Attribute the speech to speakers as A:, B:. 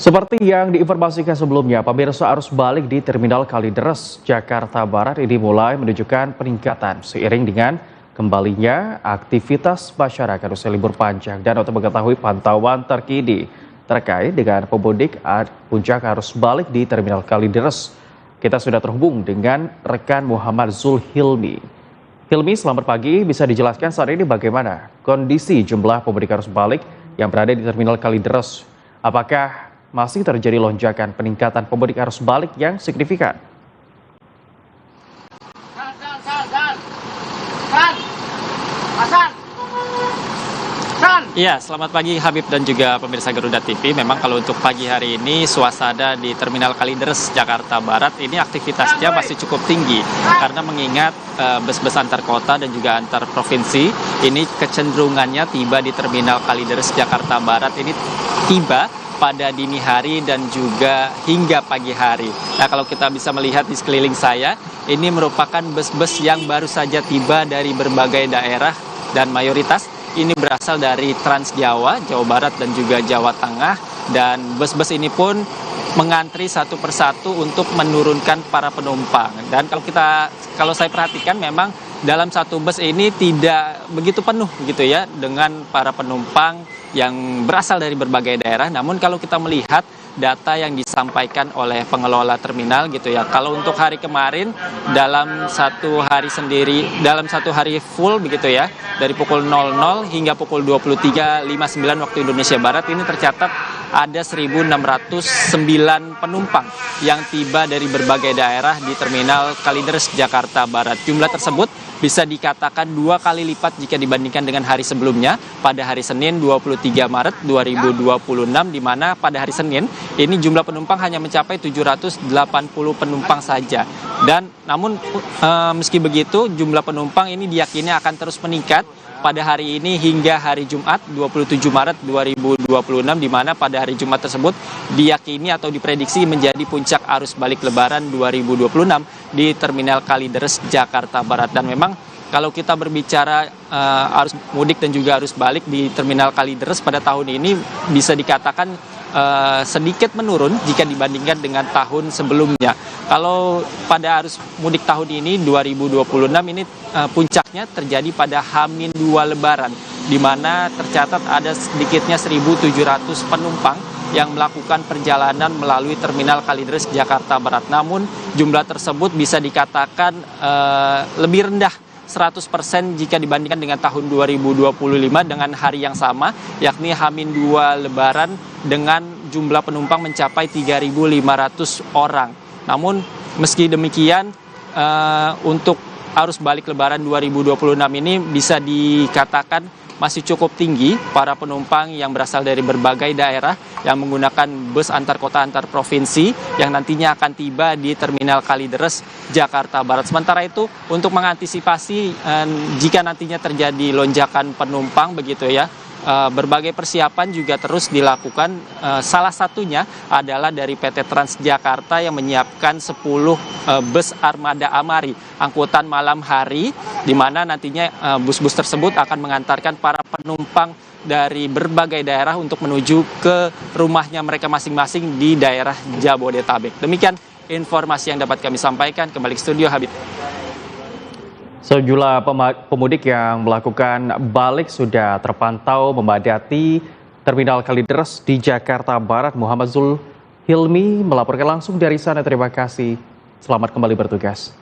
A: Seperti yang diinformasikan sebelumnya, pemirsa arus balik di Terminal Kalideres, Jakarta Barat ini mulai menunjukkan peningkatan seiring dengan kembalinya aktivitas masyarakat usai libur panjang. Dan untuk mengetahui pantauan terkini terkait dengan pemudik puncak arus balik di Terminal Kalideres, kita sudah terhubung dengan rekan Muhammad Zulhilmi. Hilmi, selamat pagi. Bisa dijelaskan saat ini bagaimana kondisi jumlah pemudik arus balik yang berada di Terminal Kalideres? Apakah masih terjadi lonjakan peningkatan pemudik arus balik yang signifikan?
B: Iya, selamat pagi Habib dan juga pemirsa Garuda TV. Memang kalau untuk pagi hari ini suasana di Terminal Kalideres, Jakarta Barat ini aktivitasnya masih cukup tinggi karena mengingat bus-bus antar kota dan juga antar provinsi ini kecenderungannya tiba di Terminal Kalideres, Jakarta Barat ini tiba pada dini hari dan juga hingga pagi hari. Nah, kalau kita bisa melihat di sekeliling saya, ini merupakan bus-bus yang baru saja tiba dari berbagai daerah dan mayoritas ini berasal dari Trans Jawa, Jawa Barat dan juga Jawa Tengah, dan bus-bus ini pun mengantri satu persatu untuk menurunkan para penumpang. Dan kalau saya perhatikan memang dalam satu bus ini tidak begitu penuh gitu ya dengan para penumpang yang berasal dari berbagai daerah. Namun kalau kita melihat data yang disampaikan oleh pengelola terminal gitu ya, kalau untuk hari kemarin dalam satu hari full begitu ya, dari pukul 00 hingga pukul 23.59 waktu Indonesia Barat ini tercatat ada 1.609 penumpang yang tiba dari berbagai daerah di Terminal Kalideres, Jakarta Barat. Jumlah tersebut bisa dikatakan 2 kali lipat jika dibandingkan dengan hari sebelumnya pada hari Senin 23 Maret 2026, di mana pada hari Senin ini jumlah penumpang hanya mencapai 780 penumpang saja. Dan namun meski begitu jumlah penumpang ini diyakini akan terus meningkat pada hari ini hingga hari Jumat 27 Maret 2026, di mana pada hari Jumat tersebut diyakini atau diprediksi menjadi puncak arus balik Lebaran 2026 di Terminal Kalideres, Jakarta Barat. Dan memang kalau kita berbicara arus mudik dan juga arus balik di Terminal Kalideres pada tahun ini bisa dikatakan sedikit menurun jika dibandingkan dengan tahun sebelumnya. Kalau pada arus mudik tahun ini 2026 ini puncaknya terjadi pada H-2 Lebaran, di mana tercatat ada sedikitnya 1.700 penumpang yang melakukan perjalanan melalui Terminal Kalideres, Jakarta Barat. Namun jumlah tersebut bisa dikatakan lebih rendah 100% jika dibandingkan dengan tahun 2025 dengan hari yang sama, yakni H-2 Lebaran dengan jumlah penumpang mencapai 3.500 orang. Namun meski demikian untuk arus balik Lebaran 2026 ini bisa dikatakan masih cukup tinggi para penumpang yang berasal dari berbagai daerah yang menggunakan bus antar kota antar provinsi yang nantinya akan tiba di Terminal Kalideres, Jakarta Barat. Sementara itu untuk mengantisipasi jika nantinya terjadi lonjakan penumpang begitu ya, berbagai persiapan juga terus dilakukan. Salah satunya adalah dari PT Transjakarta yang menyiapkan 10 bus Armada Amari, angkutan malam hari, di mana nantinya bus-bus tersebut akan mengantarkan para penumpang dari berbagai daerah untuk menuju ke rumahnya mereka masing-masing di daerah Jabodetabek. Demikian informasi yang dapat kami sampaikan. Kembali ke studio, Habib.
A: Sejumlah pemudik yang melakukan balik sudah terpantau memadati Terminal Kalideres di Jakarta Barat. Muhammad Zulhilmi melaporkan langsung dari sana. Terima kasih. Selamat kembali bertugas.